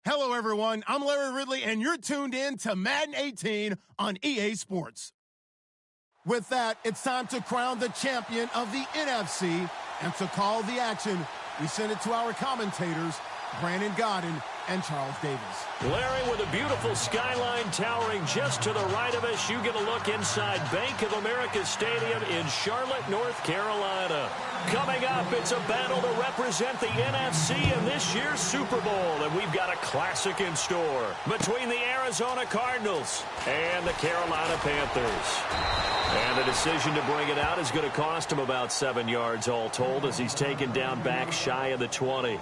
Hello, everyone. I'm Larry Ridley, and you're tuned in to Madden 18 on EA Sports. With that, it's time to crown the champion of the NFC, and to call the action, we send it to our commentators, Brandon Godden and Charles Davis. Larry, with a beautiful skyline towering just to the right of us, you get a look inside Bank of America Stadium in Charlotte, North Carolina. Coming up, it's a battle to represent the NFC in this year's Super Bowl, and we've got a classic in store between the Arizona Cardinals and the Carolina Panthers. And the decision to bring it out is going to cost him about 7 yards all told, as he's taken down back shy of the 20.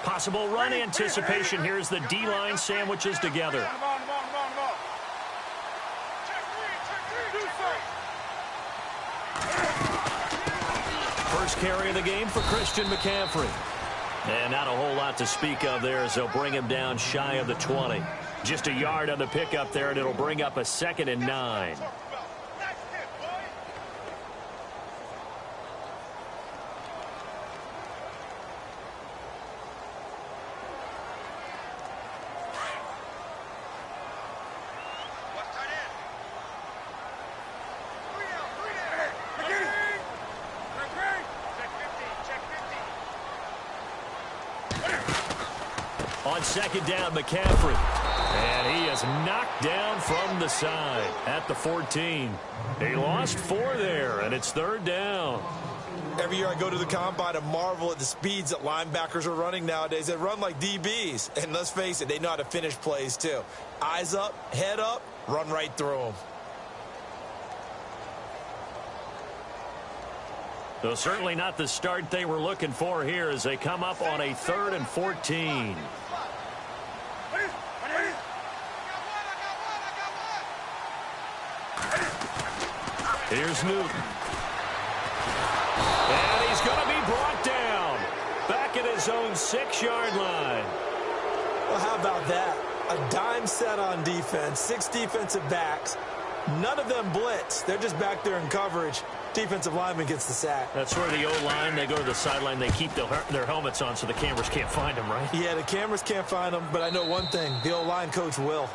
Possible run anticipation here as the D-line sandwiches together. First carry of the game for Christian McCaffrey. And not a whole lot to speak of there as they'll bring him down shy of the 20. Just a yard on the pickup there, and it'll bring up a 2nd and 9. On 2nd down, McCaffrey. And he is knocked down from the side at the 14. He lost 4 there, and it's 3rd down. Every year I go to the combine and marvel at the speeds that linebackers are running nowadays. They run like DBs. And let's face it, they know how to finish plays too. Eyes up, head up, run right through them. So certainly not the start they were looking for here as they come up on a 3rd and 14. Here's Newton. And he's going to be brought down back at his own 6-yard line. Well, how about that? A dime set on defense, 6 defensive backs. None of them blitz. They're just back there in coverage. Defensive lineman gets the sack. That's where the O-line, they go to the sideline, they keep their helmets on so the cameras can't find them, right? Yeah, the cameras can't find them, but I know one thing. The O-line coach will.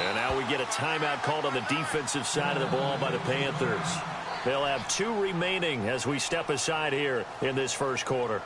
And now we get a timeout called on the defensive side of the ball by the Panthers. They'll have 2 remaining as we step aside here in this first quarter.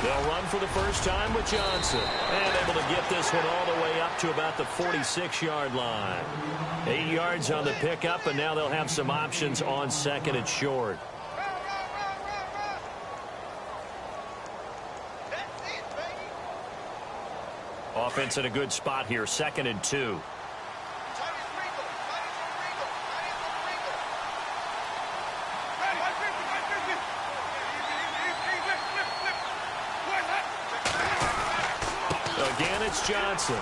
They'll run for the first time with Johnson. And able to get this one all the way up to about the 46-yard line. 8 yards on the pickup, and now they'll have some options on 2nd and short. Offense in a good spot here, 2nd and 2. Again, it's Johnson.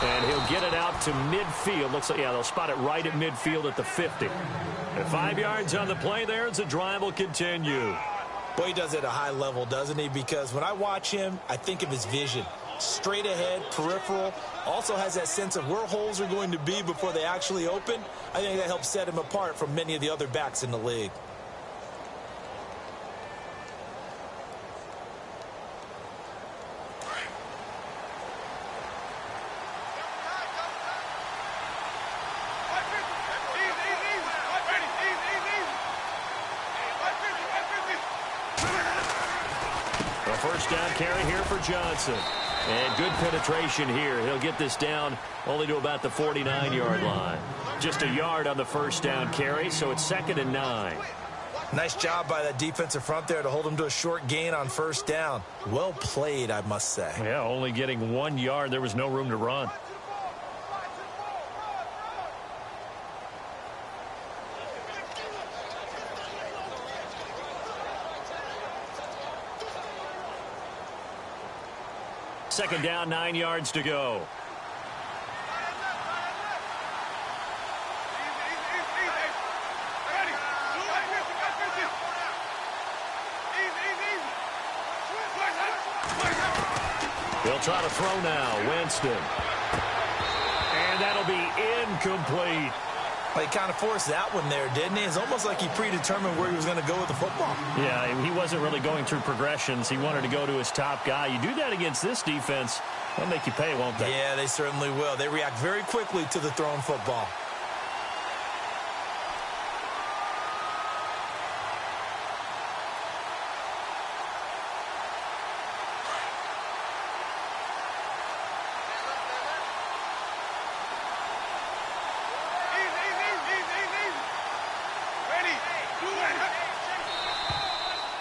And he'll get it out to midfield. Looks like, yeah, they'll spot it right at midfield at the 50. And 5 yards on the play there as the drive will continue. Boy, he does it at a high level, doesn't he? Because when I watch him, I think of his vision. Straight ahead, peripheral. Also has that sense of where holes are going to be before they actually open. I think that helps set him apart from many of the other backs in the league. first down carry here for Johnson. And good penetration here. He'll get this down only to about the 49-yard line. Just a yard on the first down carry, so it's 2nd and 9. Nice job by that defensive front there to hold him to a short gain on first down. Well played, I must say. Yeah, only getting 1 yard. There was no room to run. Second down, 9 yards to go. He'll try to throw now. Winston. And that'll be incomplete. Well, he kind of forced that one there, didn't he? It's almost like he predetermined where he was going to go with the football. Yeah, he wasn't really going through progressions. He wanted to go to his top guy. You do that against this defense, they'll make you pay, won't they? Yeah, they certainly will. They react very quickly to the thrown football.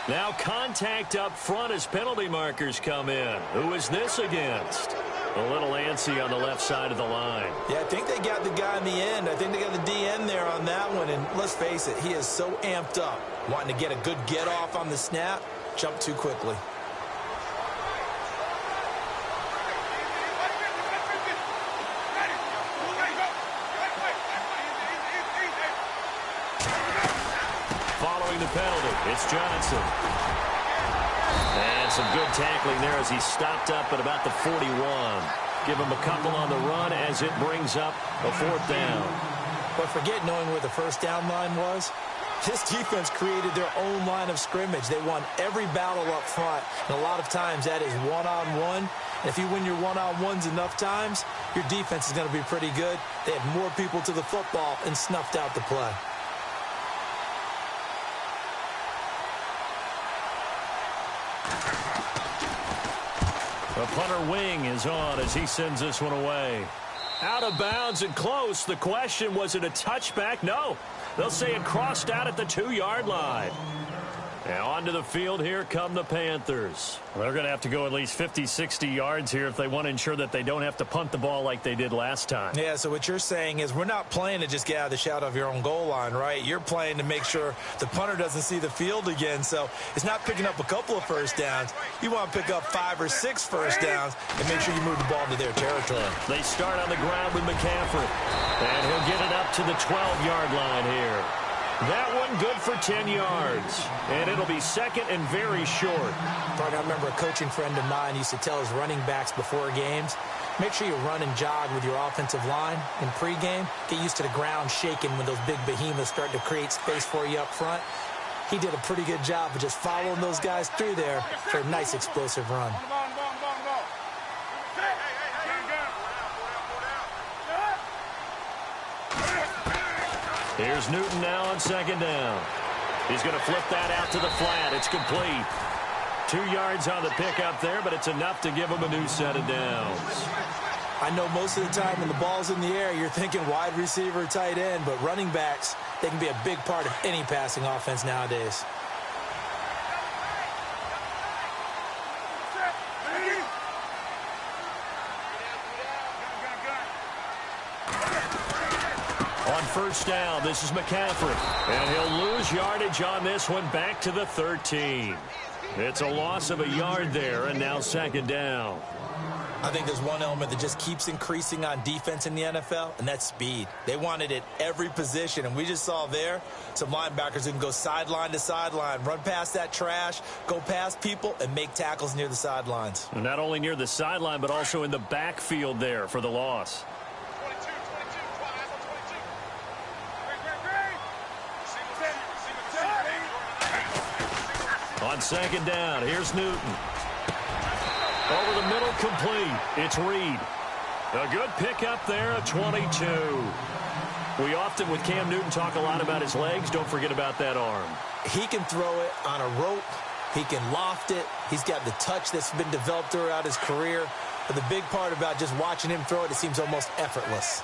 Now contact up front as penalty markers come in. Who is this against? A little antsy on the left side of the line. Yeah, I think they got the guy in the end. I think they got the DN there on that one. And let's face it, he is so amped up, wanting to get a good get off on the snap, jump too quickly. Following the penalty, it's Johnson. And some good tackling there as he stopped up at about the 41. Give him a couple on the run as it brings up a 4th down. But forget knowing where the first down line was. This defense created their own line of scrimmage. They won every battle up front. And a lot of times that is one-on-one. And if you win your one-on-ones enough times, your defense is going to be pretty good. They had more people to the football and snuffed out the play. The punter wing is on as he sends this one away. Out of bounds and close. The question, was it a touchback? No. They'll say it crossed out at the 2-yard line. Now onto the field here come the Panthers. They're going to have to go at least 50, 60 yards here if they want to ensure that they don't have to punt the ball like they did last time. Yeah, so what you're saying is we're not playing to just get out of the shadow of your own goal line, right? You're playing to make sure the punter doesn't see the field again. So it's not picking up a couple of first downs. You want to pick up 5 or 6 first downs and make sure you move the ball into their territory. They start on the ground with McCaffrey. And he'll get it up to the 12-yard line here. That one good for 10 yards. And it'll be second and very short. I remember a coaching friend of mine used to tell his running backs before games, make sure you run and jog with your offensive line in pregame. Get used to the ground shaking when those big behemoths start to create space for you up front. He did a pretty good job of just following those guys through there for a nice explosive run. Here's Newton now on second down. He's going to flip that out to the flat. It's complete. 2 yards on the pickup there, but it's enough to give him a new set of downs. I know most of the time when the ball's in the air, you're thinking wide receiver, tight end, but running backs, they can be a big part of any passing offense nowadays. On first down, this is McCaffrey. And he'll lose yardage on this one back to the 13. It's a loss of a yard there, and now second down. I think there's one element that just keeps increasing on defense in the NFL, and that's speed. They want it at every position, and we just saw there some linebackers who can go sideline to sideline, run past that trash, go past people, and make tackles near the sidelines. And not only near the sideline, but also in the backfield there for the loss. On second down, here's Newton. Over the middle, complete. It's Reed. A good pickup there at 22. We often, with Cam Newton, talk a lot about his legs. Don't forget about that arm. He can throw it on a rope, He can loft it. He's got the touch that's been developed throughout his career. But the big part about just watching him throw it seems almost effortless.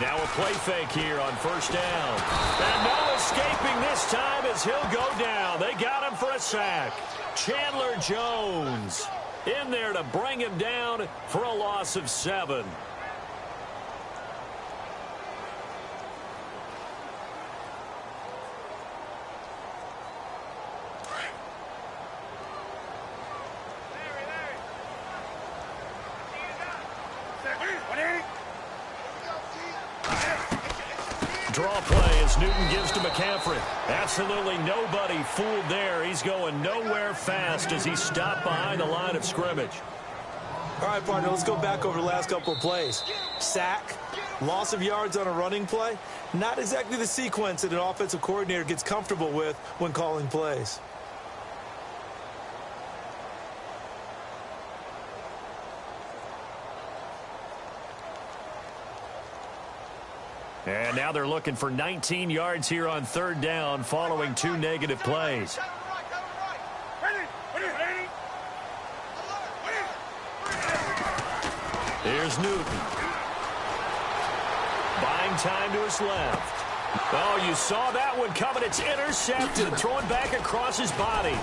Now a play fake here on first down. And no escaping this time as he'll go down. They got him for a sack. Chandler Jones in there to bring him down for a loss of 7. Draw play as Newton gives to McCaffrey. Absolutely nobody fooled there. He's going nowhere fast as he stopped behind the line of scrimmage. All right, partner, let's go back over the last couple of plays. Sack, loss of yards on a running play. Not exactly the sequence that an offensive coordinator gets comfortable with when calling plays. And now they're looking for 19 yards here on third down following 2 negative plays. Here's Newton. Buying time to his left. Oh, you saw that one coming. It's intercepted. Throwing back across his body.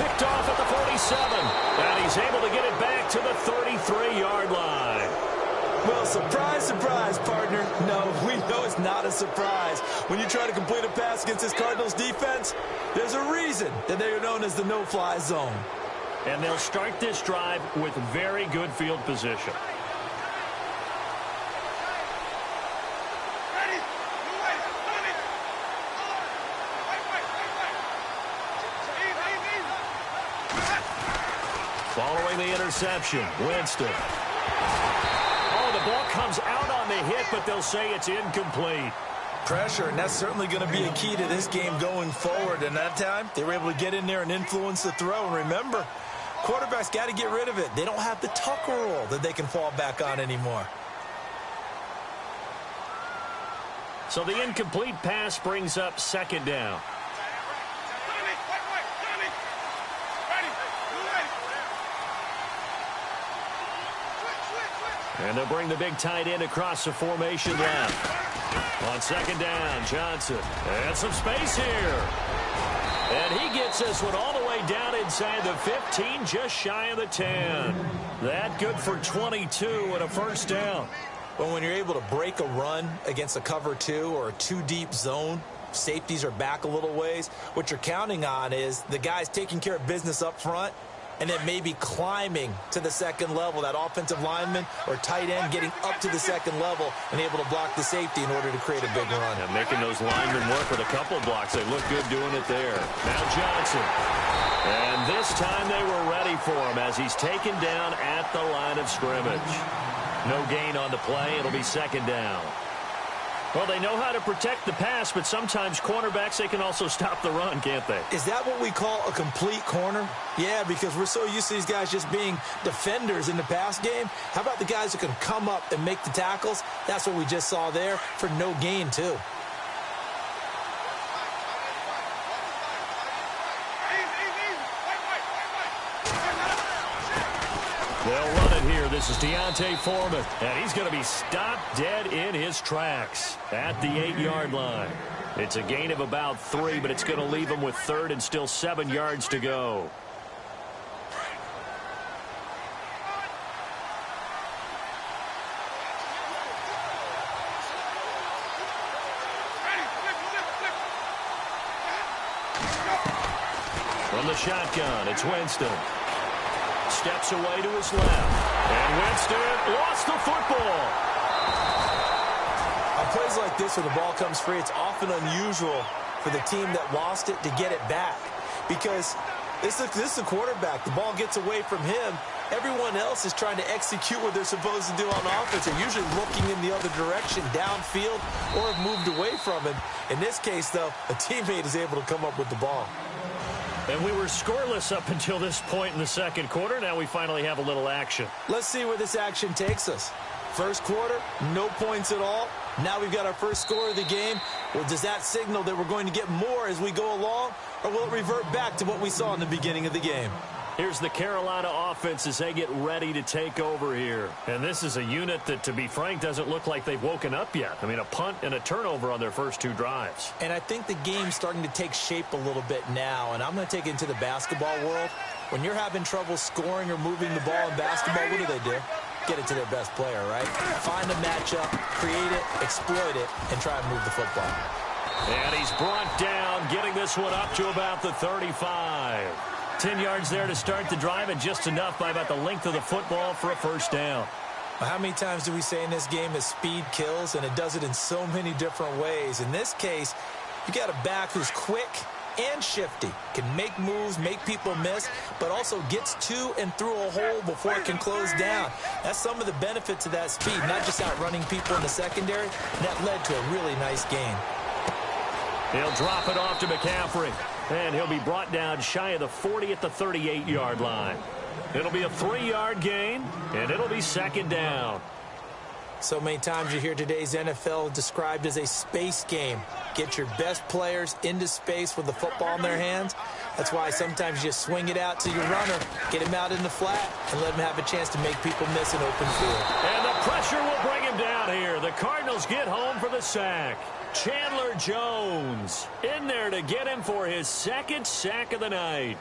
Picked off at the 47. And he's able to get it back to the 33-yard line. Well, surprise, surprise, partner. No, we know it's not a surprise. When you try to complete a pass against this Cardinals defense, there's a reason that they are known as the no-fly zone. And they'll start this drive with very good field position. Following the interception, Winston. Oh, the ball comes out on the hit, but they'll say it's incomplete. Pressure, and that's certainly going to be a key to this game going forward. And that time, they were able to get in there and influence the throw. And remember, quarterbacks got to get rid of it. They don't have the Tucker rule that they can fall back on anymore. So the incomplete pass brings up second down. And they'll bring the big tight end across the formation left. On second down, Johnson. And some space here. And he gets this one all the way down inside the 15, just shy of the 10. That good for 22 and a first down. But when you're able to break a run against a cover 2 or a 2-deep zone, safeties are back a little ways. What you're counting on is the guys taking care of business up front and then maybe climbing to the second level, that offensive lineman or tight end getting up to the second level and able to block the safety in order to create a big run. And making those linemen work with a couple of blocks. They look good doing it there. Now Johnson. And this time they were ready for him as he's taken down at the line of scrimmage. No gain on the play. It'll be second down. Well, they know how to protect the pass, but sometimes cornerbacks, they can also stop the run, can't they? Is that what we call a complete corner? Yeah, because we're so used to these guys just being defenders in the pass game. How about the guys who can come up and make the tackles? That's what we just saw there for no gain, too. They'll run it here. This is Deontay Foreman, and he's going to be stopped dead in his tracks at the 8-yard line. It's a gain of about 3, but it's going to leave him with third and still 7 yards to go. From the shotgun, it's Winston. Steps away to his left. And Winston lost the football. On plays like this where the ball comes free, it's often unusual for the team that lost it to get it back. Because this is a quarterback. The ball gets away from him. Everyone else is trying to execute what they're supposed to do on offense. They're usually looking in the other direction, downfield, or have moved away from him. In this case, though, a teammate is able to come up with the ball. And we were scoreless up until this point in the second quarter. Now we finally have a little action. Let's see where this action takes us. First quarter, no points at all. Now we've got our first score of the game. Well, does that signal that we're going to get more as we go along, or will it revert back to what we saw in the beginning of the game? Here's the Carolina offense as they get ready to take over here. And this is a unit that, to be frank, doesn't look like they've woken up yet. I mean, a punt and a turnover on their first 2 drives. And I think the game's starting to take shape a little bit now, and I'm going to take it into the basketball world. When you're having trouble scoring or moving the ball in basketball, what do? Get it to their best player, right? Find a matchup, create it, exploit it, and try and move the football. And he's brought down, getting this one up to about the 35. 10 yards there to start the drive, and just enough by about the length of the football for a first down. Well, how many times do we say in this game that speed kills, and it does it in so many different ways? In this case, you got a back who's quick and shifty, can make moves, make people miss, but also gets to and through a hole before it can close down. That's some of the benefits of that speed, not just outrunning people in the secondary. That led to a really nice gain. He'll drop it off to McCaffrey, and he'll be brought down shy of the 40 at the 38-yard line. It'll be a 3-yard gain, and it'll be second down. So many times you hear today's NFL described as a space game. Get your best players into space with the football in their hands. That's why sometimes you just swing it out to your runner, get him out in the flat, and let him have a chance to make people miss an open field. And the pressure will bring him down here. The Cardinals get home for the sack. Chandler Jones in there to get him for his second sack of the night.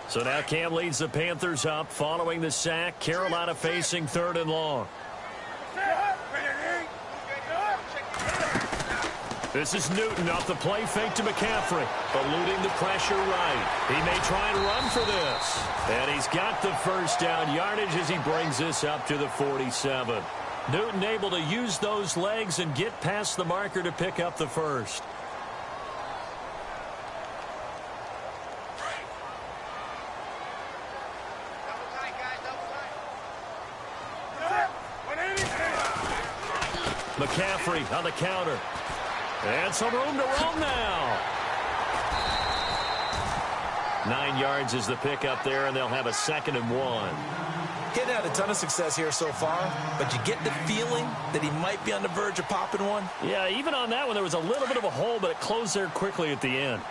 So now Cam leads the Panthers up following the sack. Carolina facing 3rd and long. This is Newton off the play fake to McCaffrey, eluding the pressure right. He may try and run for this. And he's got the first down yardage as he brings this up to the 47. Newton able to use those legs and get past the marker to pick up the first. McCaffrey on the counter. And some room to roam now. 9 yards is the pickup there, and they'll have a 2nd and 1. He hadn't had a ton of success here so far, but you get the feeling that he might be on the verge of popping one. Yeah, even on that one, there was a little bit of a hole, but it closed there quickly at the end.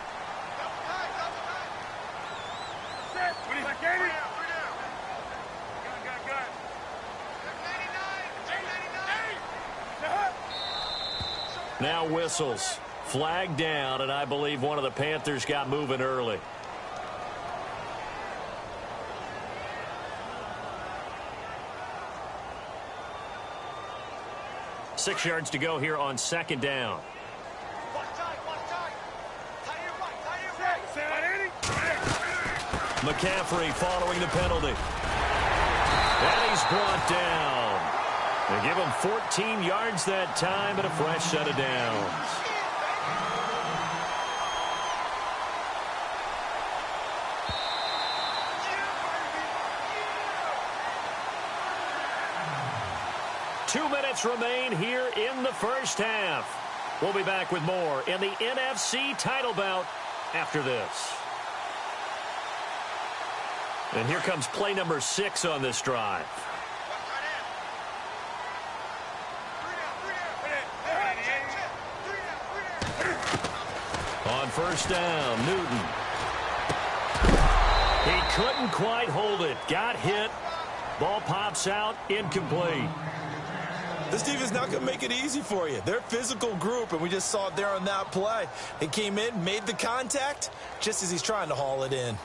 Now whistles. Flag down, and I believe one of the Panthers got moving early. Six yards to go here on 2nd down. McCaffrey following the penalty. And he's brought down. They give him 14 yards that time, but a fresh set of downs. Two minutes remain here in the first half. We'll be back with more in the NFC title bout after this. And here comes play number 6 on this drive. On first down, Newton. He couldn't quite hold it. Got hit. Ball pops out, incomplete. This defense not going to make it easy for you. They're a physical group, and we just saw it there on that play. They came in, made the contact, just as he's trying to haul it in.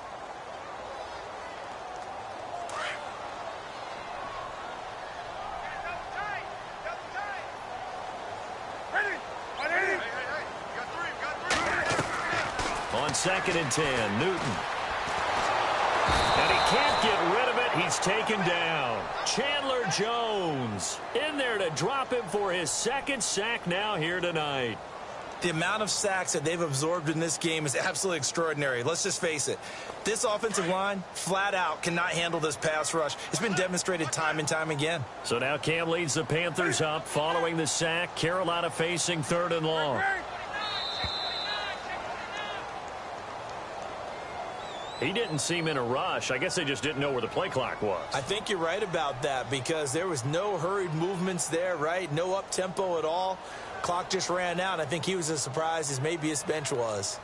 On 2nd and 10, Newton. And he can't get rid of it. He's taken down. Chandler Jones in there to drop him for his 2nd sack now here tonight. The amount of sacks that they've absorbed in this game is absolutely extraordinary. Let's just face it. This offensive line, flat out, cannot handle this pass rush. It's been demonstrated time and time again. So now Cam leads the Panthers up following the sack. Carolina facing 3rd and long. He didn't seem in a rush. I guess they just didn't know where the play clock was. I think you're right about that because there was no hurried movements there, right? No up-tempo at all. Clock just ran out. I think he was as surprised as maybe his bench was.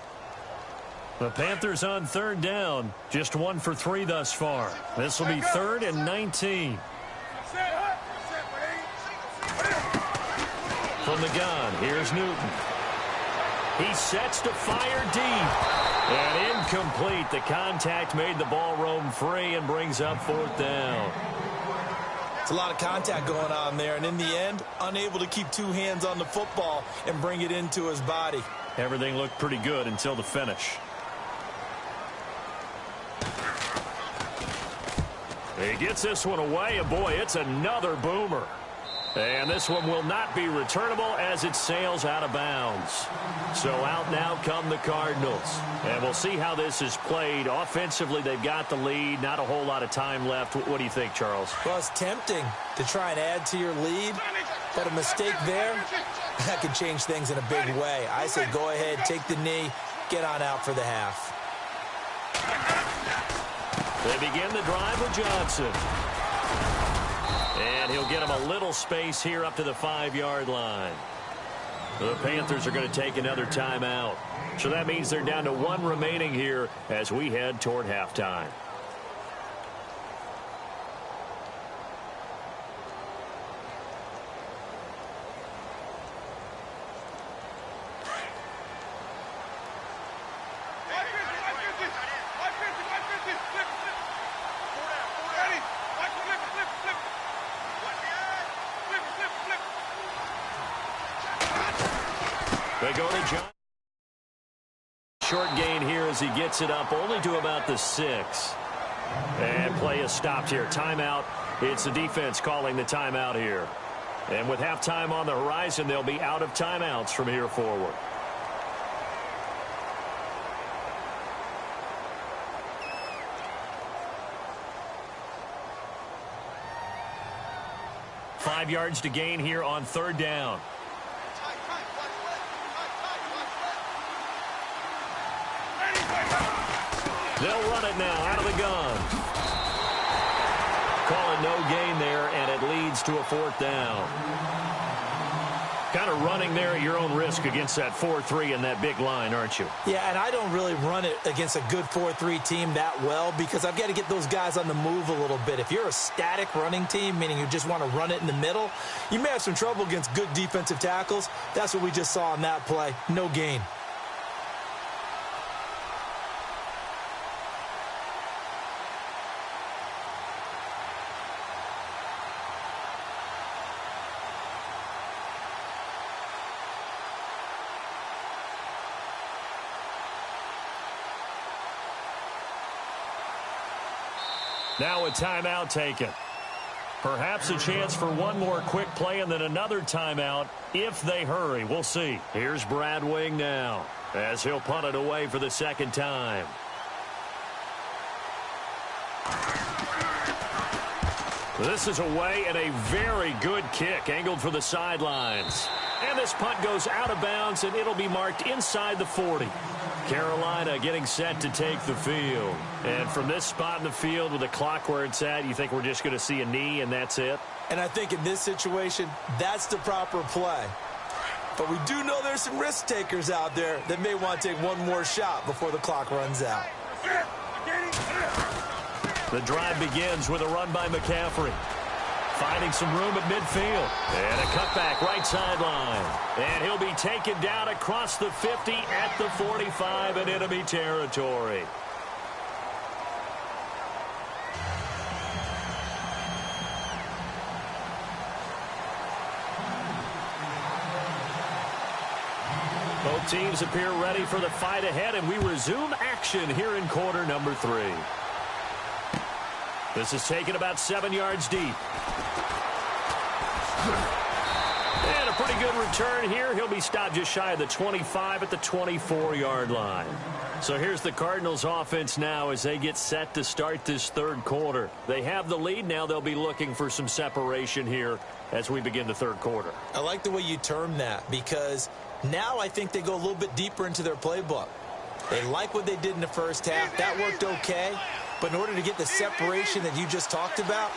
The Panthers on third down. Just 1 for 3 thus far. This will be 3rd and 19. From the gun, here's Newton. He sets to fire deep. And incomplete. The contact made the ball roam free and brings up 4th down. It's a lot of contact going on there, and in the end, unable to keep 2 hands on the football and bring it into his body. Everything looked pretty good until the finish. He gets this one away, and boy, it's another boomer. And this one will not be returnable as it sails out of bounds. So out now come the Cardinals. And we'll see how this is played. Offensively, they've got the lead. Not a whole lot of time left. What do you think, Charles? Well, it's tempting to try and add to your lead. But a mistake there, that could change things in a big way. I say go ahead, take the knee, get on out for the half. They begin the drive with Johnson. And he'll get him a little space here up to the 5-yard line. The Panthers are going to take another timeout. So that means they're down to 1 remaining here as we head toward halftime. They go to John. Short gain here as he gets it up only to about the 6. And play is stopped here. Timeout. It's the defense calling the timeout here. And with halftime on the horizon, they'll be out of timeouts from here forward. Five yards to gain here on third down. They'll run it now out of the gun. Call it no gain there, and it leads to a 4th down. Kind of running there at your own risk against that 4-3 and that big line, aren't you? Yeah, and I don't really run it against a good 4-3 team that well because I've got to get those guys on the move a little bit. If you're a static running team, meaning you just want to run it in the middle, you may have some trouble against good defensive tackles. That's what we just saw on that play. No gain. Now a timeout taken. Perhaps a chance for one more quick play and then another timeout if they hurry. We'll see. Here's Brad Wing now as he'll punt it away for the 2nd time. This is away and a very good kick angled for the sidelines. And this punt goes out of bounds and it'll be marked inside the 40. Carolina getting set to take the field. And from this spot in the field with the clock where it's at, you think we're just going to see a knee and that's it? And I think in this situation, that's the proper play. But we do know there's some risk takers out there that may want to take one more shot before the clock runs out. The drive begins with a run by McCaffrey. Finding some room at midfield. And a cutback right sideline. And he'll be taken down across the 50 at the 45 in enemy territory. Both teams appear ready for the fight ahead, and we resume action here in quarter number 3. This is taken about 7 yards deep. And a pretty good return here. He'll be stopped just shy of the 25 at the 24-yard line. So here's the Cardinals offense now as they get set to start this 3rd quarter. They have the lead now. They'll be looking for some separation here as we begin the 3rd quarter. I like the way you term that because now I think they go a little bit deeper into their playbook. They like what they did in the first half. That worked okay. But in order to get the separation that you just talked about,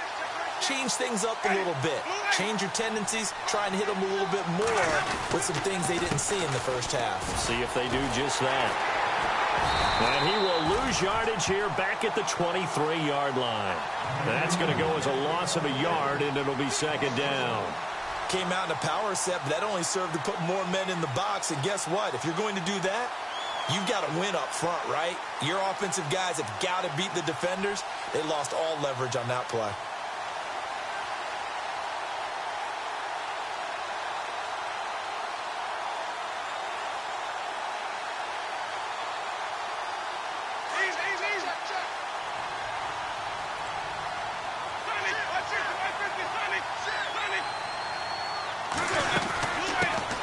change things up a little bit. Change your tendencies. Try and hit them a little bit more with some things they didn't see in the first half. See if they do just that. And he will lose yardage here back at the 23-yard line. That's going to go as a loss of a yard, and it'll be second down. Came out in a power set, but that only served to put more men in the box. And guess what? If you're going to do that, you've got to win up front, right? Your offensive guys have got to beat the defenders. They lost all leverage on that play.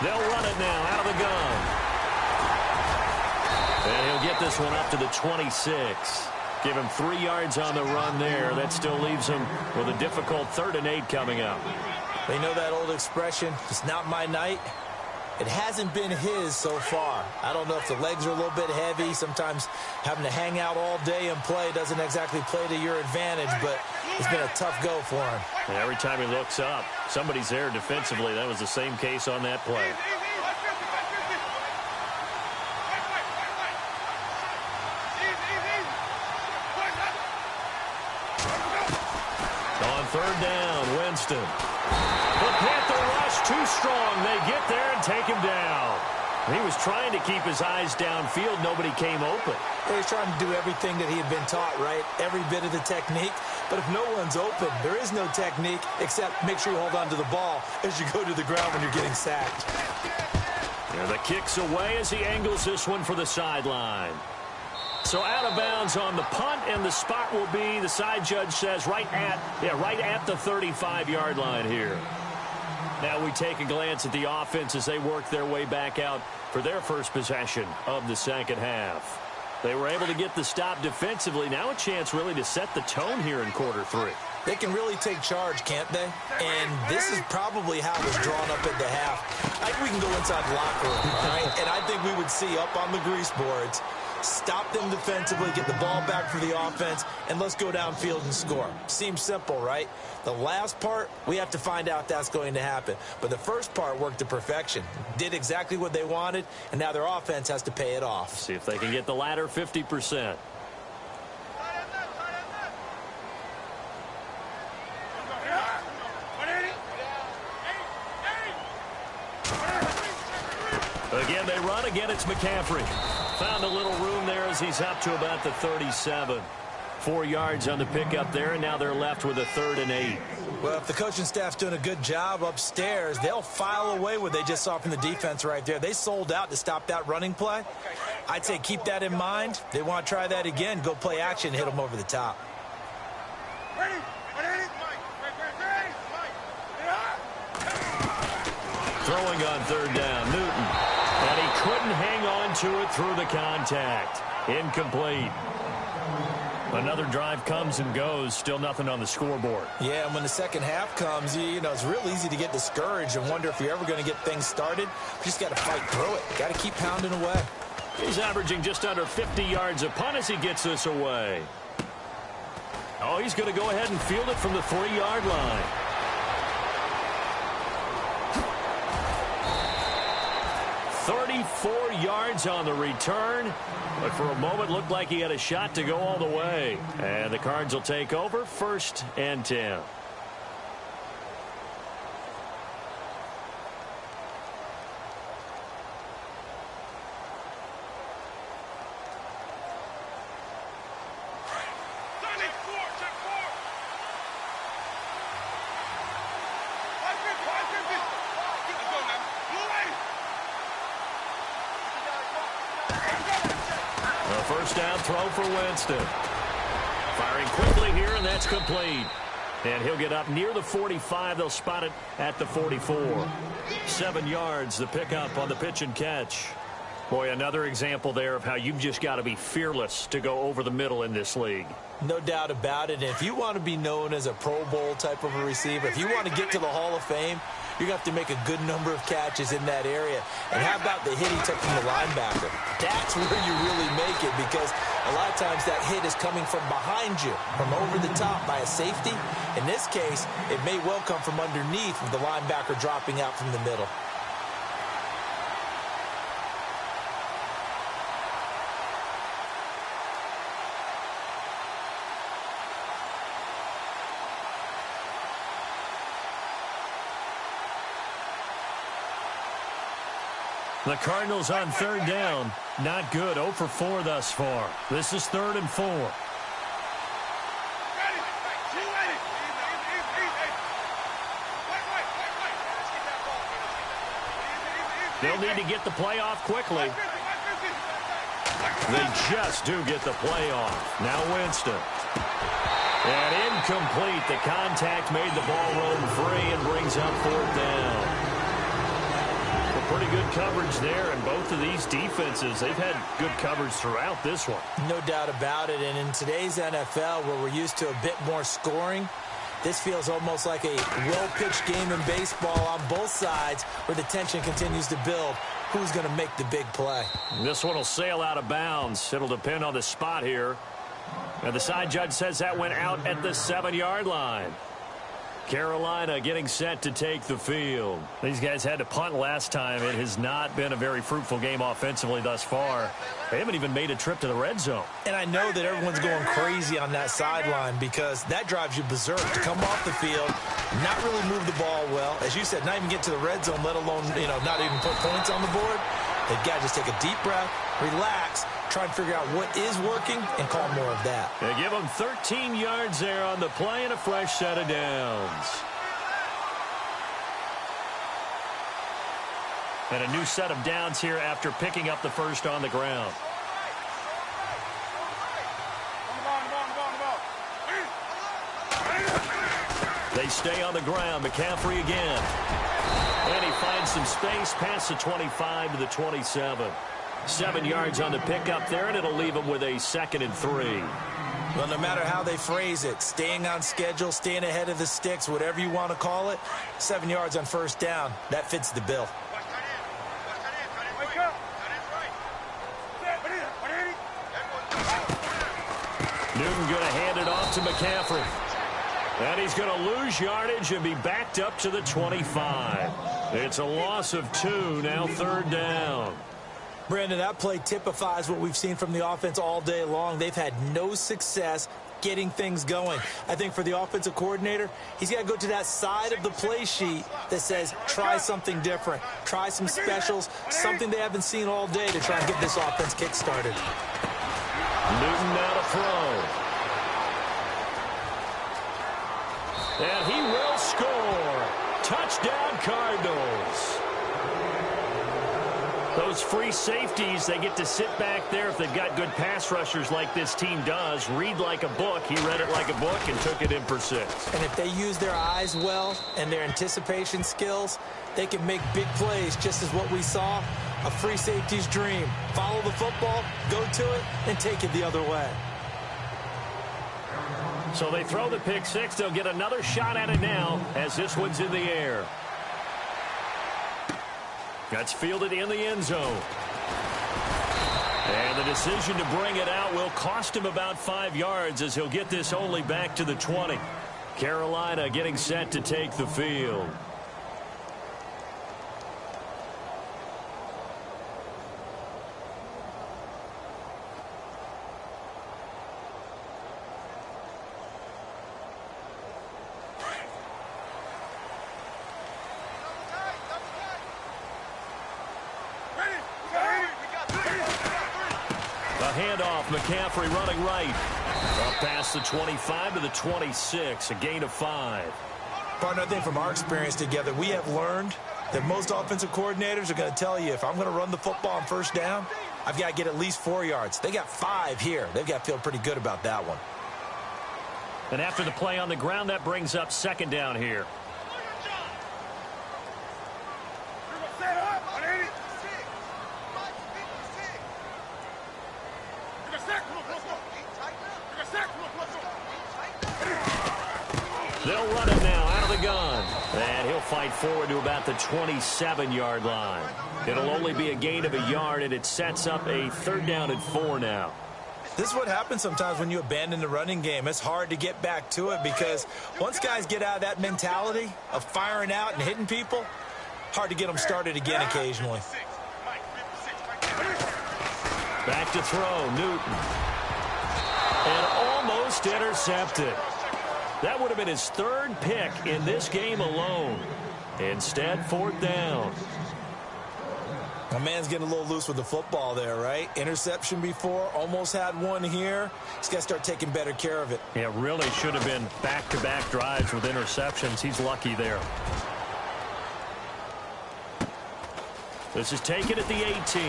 They'll run it now out of the gun. And he'll get this one up to the 26. Give him 3 yards on the run there. That still leaves him with a difficult 3rd and 8 coming up. They know that old expression, it's not my night. It hasn't been his so far. I don't know if the legs are a little bit heavy. Sometimes having to hang out all day and play doesn't exactly play to your advantage, but it's been a tough go for him. And every time he looks up, somebody's there defensively. That was the same case on that play. On 3rd down, Winston. The Panther rush too strong. They get there and take him down. He was trying to keep his eyes downfield. Nobody came open. He was trying to do everything that he had been taught, right? Every bit of the technique. But if no one's open, there is no technique except make sure you hold on to the ball as you go to the ground when you're getting sacked. Yeah, the kick's away as he angles this one for the sideline. So out of bounds on the punt, and the spot will be, the side judge says, right at the 35-yard line here. Now we take a glance at the offense as they work their way back out for their first possession of the second half. They were able to get the stop defensively. Now a chance really to set the tone here in quarter 3. They can really take charge, can't they? And this is probably how it was drawn up at the half. I think we can go inside the locker room, all right? And I think we would see up on the grease boards, stop them defensively, get the ball back for the offense, and let's go downfield and score. Seems simple, right? The last part, we have to find out that's going to happen. But the first part worked to perfection. Did exactly what they wanted, and now their offense has to pay it off. See if they can get the latter 50%. Again, they run. Again, it's McCaffrey. Found a little room there as he's up to about the 37. 4 yards on the pickup there, and now they're left with a 3rd and 8. Well, if the coaching staff's doing a good job upstairs, they'll file away what they just saw from the defense right there. They sold out to stop that running play. I'd say keep that in mind. They want to try that again. Go play action, hit them over the top. Throwing on 3rd down, Newton. And he couldn't hang on to it through the contact. Incomplete. Another drive comes and goes. Still nothing on the scoreboard. Yeah, and when the second half comes, you know, it's real easy to get discouraged and wonder if you're ever going to get things started. You just got to fight through it. Got to keep pounding away. He's averaging just under 50 yards a punt as he gets this away. Oh, he's going to go ahead and field it from the 3-yard line. "34 yards on the return, but for a moment looked like he had a shot to go all the way. And the Cards will take over, 1st and 10. First down throw for Winston. Firing quickly here, and that's complete. And he'll get up near the 45. They'll spot it at the 44. 7 yards, the pickup on the pitch and catch. Boy, another example there of how you've just got to be fearless to go over the middle in this league. No doubt about it. And if you want to be known as a Pro Bowl type of a receiver, if you want to get to the Hall of Fame, you're going to have to make a good number of catches in that area. And how about the hit he took from the linebacker? That's where you really make it, because a lot of times that hit is coming from behind you, from over the top by a safety. In this case, it may well come from underneath with the linebacker dropping out from the middle. The Cardinals on third down. Not good. 0 for 4 thus far. This is 3rd and 4. They'll need to get the play off quickly. They just do get the play off. Now Winston. And incomplete. The contact made the ball roam free and brings up 4th down. Pretty good coverage there, and both of these defenses, they've had good coverage throughout this one. No doubt about it, and in today's NFL, where we're used to a bit more scoring, this feels almost like a well-pitched game in baseball on both sides, where the tension continues to build. Who's going to make the big play? This one will sail out of bounds. It'll depend on the spot here. And the side judge says that went out at the 7-yard line. Carolina getting set to take the field. These guys had to punt last time. It has not been a very fruitful game offensively thus far. They haven't even made a trip to the red zone. And I know that everyone's going crazy on that sideline, because that drives you berserk to come off the field, not really move the ball well. As you said, not even get to the red zone, let alone, not even put points on the board. They've got to just take a deep breath, relax, try and figure out what is working, and call more of that. They give them 13 yards there on the play and a fresh set of downs. And a new set of downs here after picking up the first on the ground. They stay on the ground. McCaffrey again. And he finds some space past the 25 to the 27. 7 yards on the pickup there, and it'll leave him with a 2nd and 3. Well, no matter how they phrase it, staying on schedule, staying ahead of the sticks, whatever you want to call it, 7 yards on first down, that fits the bill. Newton going to hand it off to McCaffrey. And he's going to lose yardage and be backed up to the 25. It's a loss of 2, now 3rd down. Brandon, that play typifies what we've seen from the offense all day long. They've had no success getting things going. I think for the offensive coordinator, he's got to go to that side of the play sheet that says, try something different. Try some specials, something they haven't seen all day to try and get this offense kick-started. Newton now to throw. And he will score. Touchdown, Cardinals. Those free safeties, they get to sit back there if they've got good pass rushers like this team does. Read like a book. He read it like a book and took it in for 6. And if they use their eyes well and their anticipation skills, they can make big plays, just as what we saw, a free safety's dream. Follow the football, go to it, and take it the other way. So they throw the pick 6. They'll get another shot at it now as this one's in the air. That's fielded in the end zone. And the decision to bring it out will cost him about 5 yards, as he'll get this only back to the 20. Carolina getting set to take the field. Handoff, McCaffrey running right. Up past the 25 to the 26, a gain of 5. Partner, I think from our experience together, we have learned that most offensive coordinators are going to tell you, if I'm going to run the football on first down, I've got to get at least 4 yards. They got 5 here. They've got to feel pretty good about that one. And after the play on the ground, that brings up 2nd down here. They'll run it now out of the gun. And he'll fight forward to about the 27-yard line. It'll only be a gain of a yard, and it sets up a 3rd down and 4 now. This is what happens sometimes when you abandon the running game. It's hard to get back to it because once guys get out of that mentality of firing out and hitting people, hard to get them started again occasionally. Back to throw, Newton. And almost intercepted. That would have been his 3rd pick in this game alone. Instead, 4th down. My man's getting a little loose with the football there, right? Interception before, almost had one here. He's got to start taking better care of it. Yeah, really should have been back-to-back drives with interceptions. He's lucky there. This is taken at the 18.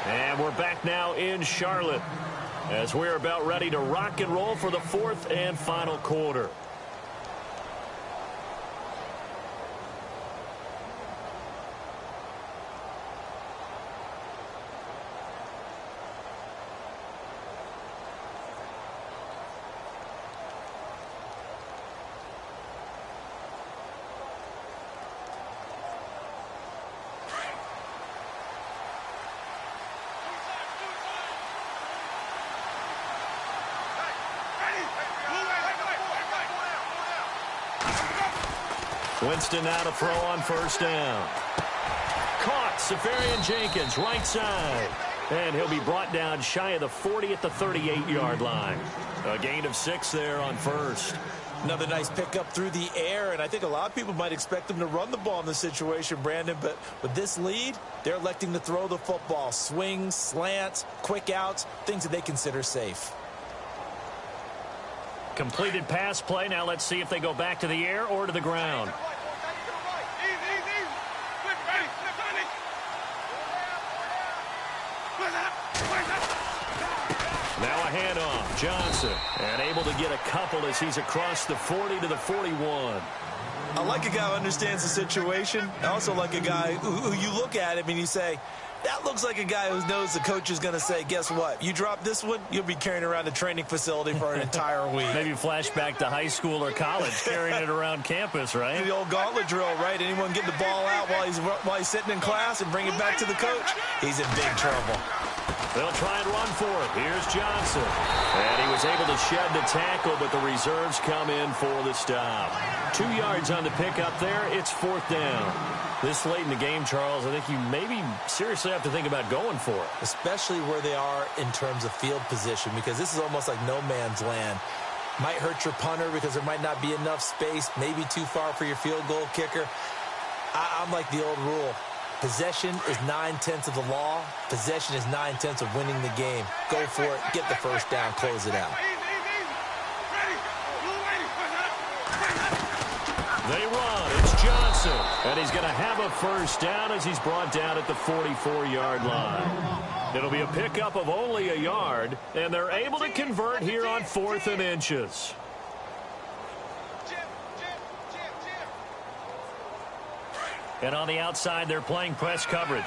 And we're back now in Charlotte as we're about ready to rock and roll for the 4th and final quarter. Winston now to throw on 1st down. Caught, Safarian Jenkins, right side. And he'll be brought down shy of the 40 at the 38-yard line. A gain of 6 there on 1st. Another nice pickup through the air, and I think a lot of people might expect them to run the ball in this situation, Brandon, but with this lead, they're electing to throw the football. Swings, slants, quick outs, things that they consider safe. Completed pass play. Now let's see if they go back to the air or to the ground. Now a handoff. Johnson. And able to get a couple as he's across the 40 to the 41. I like a guy who understands the situation. I also like a guy who you look at him and you say, that looks like a guy who knows the coach is going to say, guess what? You drop this one, you'll be carrying around the training facility for an entire week. Maybe flashback to high school or college, carrying it around campus, right? The old gauntlet drill, right? Anyone get the ball out while he's sitting in class and bring it back to the coach? He's in big trouble. They'll try and run for it. Here's Johnson. And he was able to shed the tackle, but the reserves come in for the stop. 2 yards on the pickup there. It's 4th down. This late in the game, Charles, I think you maybe seriously have to think about going for it. Especially where they are in terms of field position, because this is almost like no man's land. Might hurt your punter because there might not be enough space, maybe too far for your field goal kicker. I'm like the old rule. Possession is 9/10 of the law. Possession is 9/10 of winning the game. Go for it. Get the 1st down. Close it out. They run. It's Johnson. And he's going to have a 1st down as he's brought down at the 44-yard line. It'll be a pickup of only a yard, and they're able to convert here on 4th and inches. And on the outside, they're playing press coverage.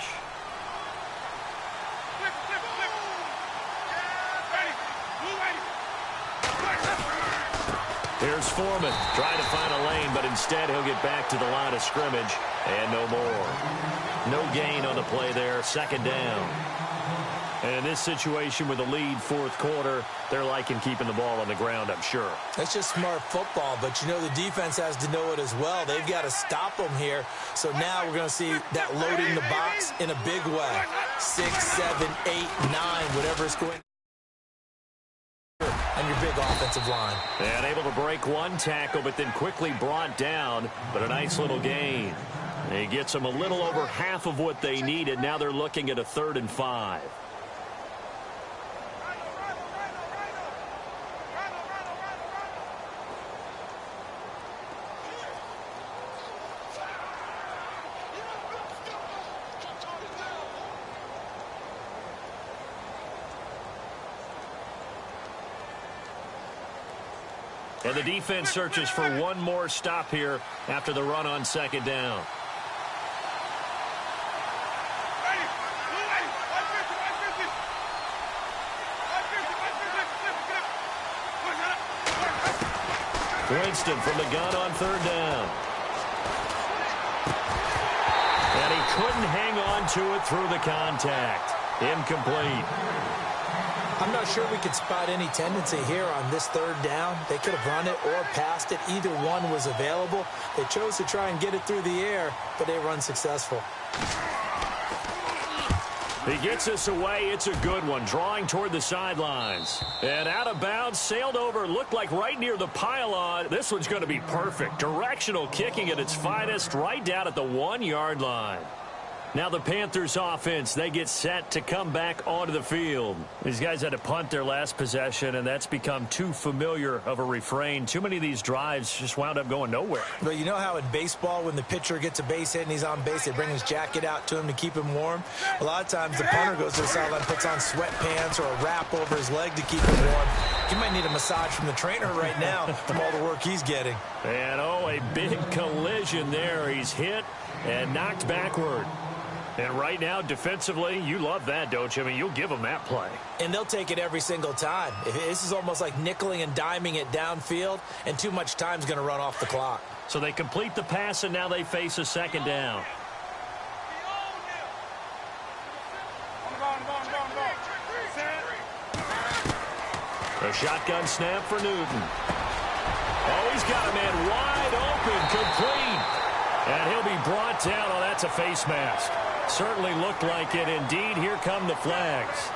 Here's Foreman, trying to find a lane, but instead he'll get back to the line of scrimmage, and no more. No gain on the play there, 2nd down. And in this situation with a lead 4th quarter, they're liking keeping the ball on the ground, I'm sure. That's just smart football, but you know the defense has to know it as well. They've got to stop them here. So now we're going to see that loading the box in a big way. 6, 7, 8, 9, whatever it's going on your big offensive line. And able to break one tackle, but then quickly brought down, but a nice little gain. He gets them a little over half of what they needed. Now they're looking at a 3rd and 5. And the defense searches for one more stop here after the run on 2nd down. Winston from the gun on third down. And he couldn't hang on to it through the contact. Incomplete. I'm not sure we could spot any tendency here on this third down. They could have run it or passed it. Either one was available. They chose to try and get it through the air, but they were unsuccessful. He gets this away. It's a good one, drawing toward the sidelines. And out of bounds, sailed over, looked like right near the pylon. This one's going to be perfect. Directional kicking at its finest, right down at the 1-yard line. Now the Panthers offense, they get set to come back onto the field. These guys had to punt their last possession, and that's become too familiar of a refrain. Too many of these drives just wound up going nowhere. But you know how in baseball, when the pitcher gets a base hit and he's on base, they bring his jacket out to him to keep him warm? A lot of times the punter goes to the sideline, puts on sweatpants or a wrap over his leg to keep him warm. He might need a massage from the trainer right now from all the work he's getting. And, a big collision there. He's hit and knocked backward. And right now, defensively, you love that, don't you? I mean, you'll give them that play. And they'll take it every single time. This is almost like nickeling and diming it downfield, and too much time's going to run off the clock. So they complete the pass, and now they face a second down. A shotgun snap for Newton. Oh, he's got a man wide open, complete. And he'll be brought down. Oh, that's a face mask. Certainly looked like it. Indeed, here come the flags.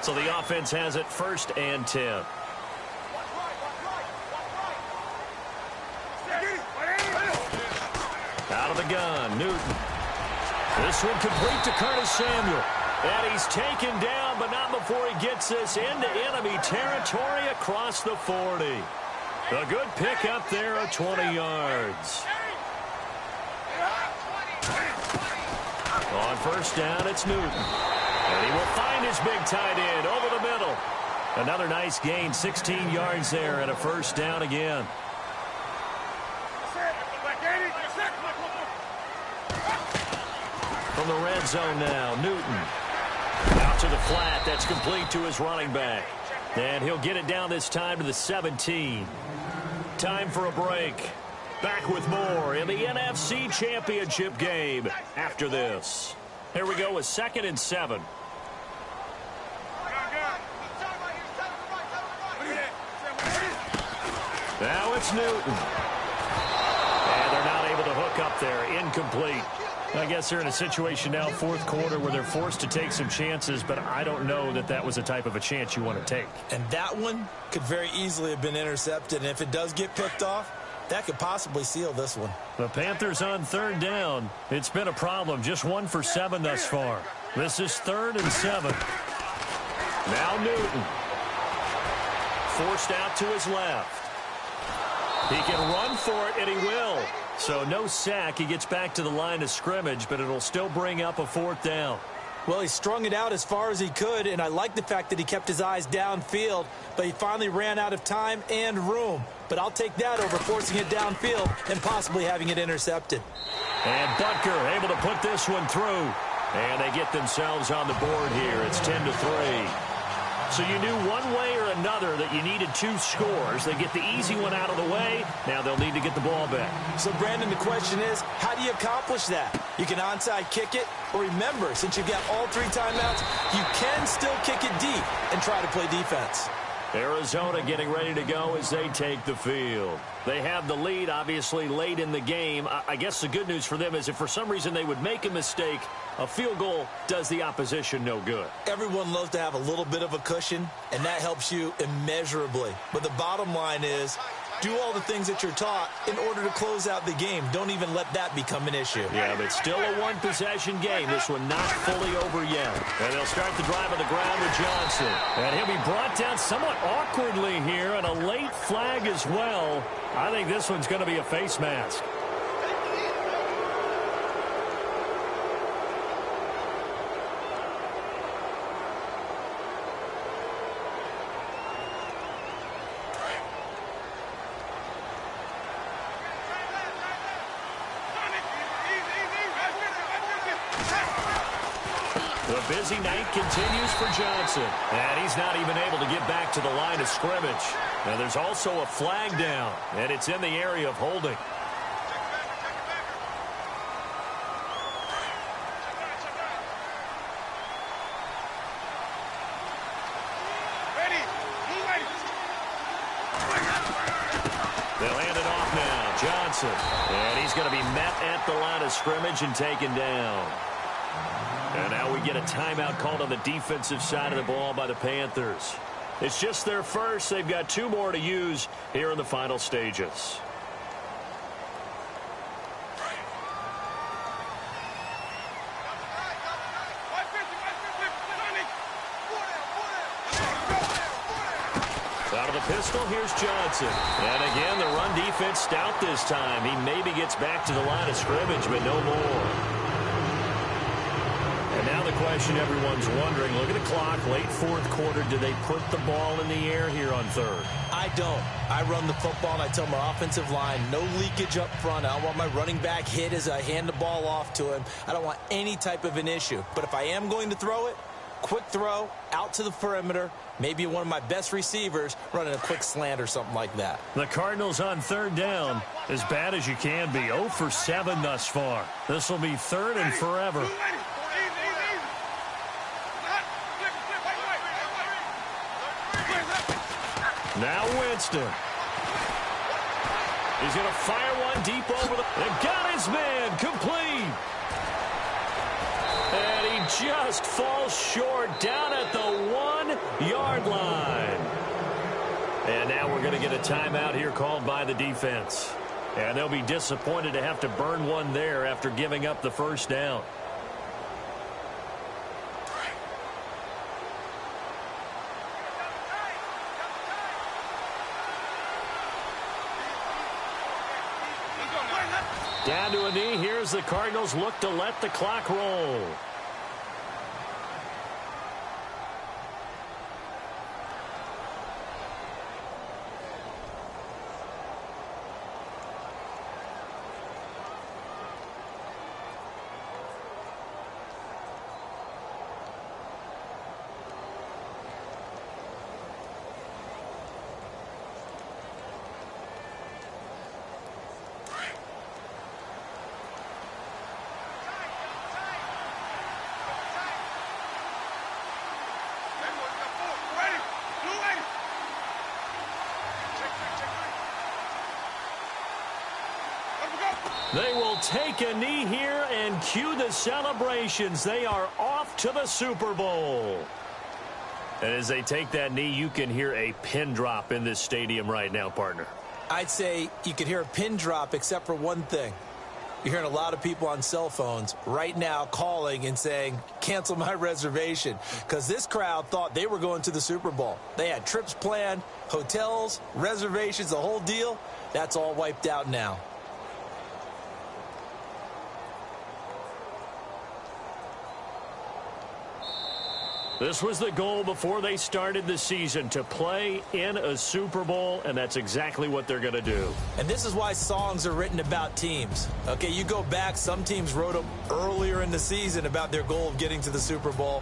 So the offense has it 1st and 10. Out of the gun, Newton. This one complete to Curtis Samuel. And he's taken down, but not before he gets this into enemy territory across the 40. A good pickup there of 20 yards. On 1st down, it's Newton. And he will find his big tight end over the middle. Another nice gain, 16 yards there, and a 1st down again. From the red zone now, Newton. Out to the flat. That's complete to his running back. And he'll get it down this time to the 17. Time for a break. Back with more in the NFC Championship game after this. Here we go with 2nd and 7. Now it's Newton. And they're not able to hook up there. Incomplete. I guess they're in a situation now, 4th quarter, where they're forced to take some chances, but I don't know that that was the type of a chance you want to take. And that one could very easily have been intercepted, and if it does get picked off, that could possibly seal this one. The Panthers on 3rd down. It's been a problem. Just 1 for 7 thus far. This is 3rd and 7. Now Newton. Forced out to his left. He can run for it, and he will. So no sack. He gets back to the line of scrimmage, but it'll still bring up a 4th down. Well, he strung it out as far as he could, and I like the fact that he kept his eyes downfield, but he finally ran out of time and room. But I'll take that over forcing it downfield and possibly having it intercepted. And Butker able to put this one through. And they get themselves on the board here. It's 10-3. So you knew one way or another that you needed 2 scores. They get the easy one out of the way. Now they'll need to get the ball back. So, Brandon, the question is, how do you accomplish that? You can onside kick it, or remember, since you've got all 3 timeouts, you can still kick it deep and try to play defense. Arizona getting ready to go as they take the field. They have the lead, obviously, late in the game. I guess the good news for them is if for some reason they would make a mistake, a field goal does the opposition no good. Everyone loves to have a little bit of a cushion, and that helps you immeasurably. But the bottom line is, do all the things that you're taught in order to close out the game. Don't even let that become an issue. Yeah, but still a 1-possession game. This one not fully over yet. And they'll start the drive on the ground with Johnson. And he'll be brought down somewhat awkwardly here, and a late flag as well. I think this one's going to be a face mask. the busy night continues for Johnson. And he's not even able to get back to the line of scrimmage. And there's also a flag down, and it's in the area of holding. They'll hand it off now. Johnson. And he's going to be met at the line of scrimmage and taken down. And now we get a timeout called on the defensive side of the ball by the Panthers. It's just their first. They've got 2 more to use here in the final stages. Out of the pistol, here's Johnson. And again, the run defense stout this time. He maybe gets back to the line of scrimmage, but no more. And now the question everyone's wondering, look at the clock, late 4th quarter, do they put the ball in the air here on 3rd? I don't. I run the football, and I tell my offensive line, no leakage up front. I don't want my running back hit as I hand the ball off to him. I don't want any type of an issue. But if I am going to throw it, quick throw, out to the perimeter, maybe one of my best receivers running a quick slant or something like that. The Cardinals on 3rd down, as bad as you can be, 0 for 7 thus far. This will be 3rd and forever. Now Winston. He's going to fire one deep over the... And got his man complete. And he just falls short down at the 1-yard line. And now we're going to get a timeout here called by the defense. And they'll be disappointed to have to burn one there after giving up the first down. Down to a knee. Here's the Cardinals look to let the clock roll. They will take a knee here and cue the celebrations. They are off to the Super Bowl. And as they take that knee, you can hear a pin drop in this stadium right now, partner. I'd say you could hear a pin drop except for one thing. You're hearing a lot of people on cell phones right now calling and saying, cancel my reservation, because this crowd thought they were going to the Super Bowl. They had trips planned, hotels, reservations, the whole deal. That's all wiped out now. This was the goal before they started the season, to play in a Super Bowl, and that's exactly what they're going to do. And this is why songs are written about teams. Okay, you go back, some teams wrote them earlier in the season about their goal of getting to the Super Bowl.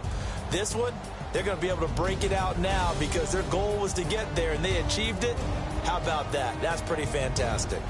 This one, they're going to be able to break it out now because their goal was to get there, and they achieved it. How about that? That's pretty fantastic.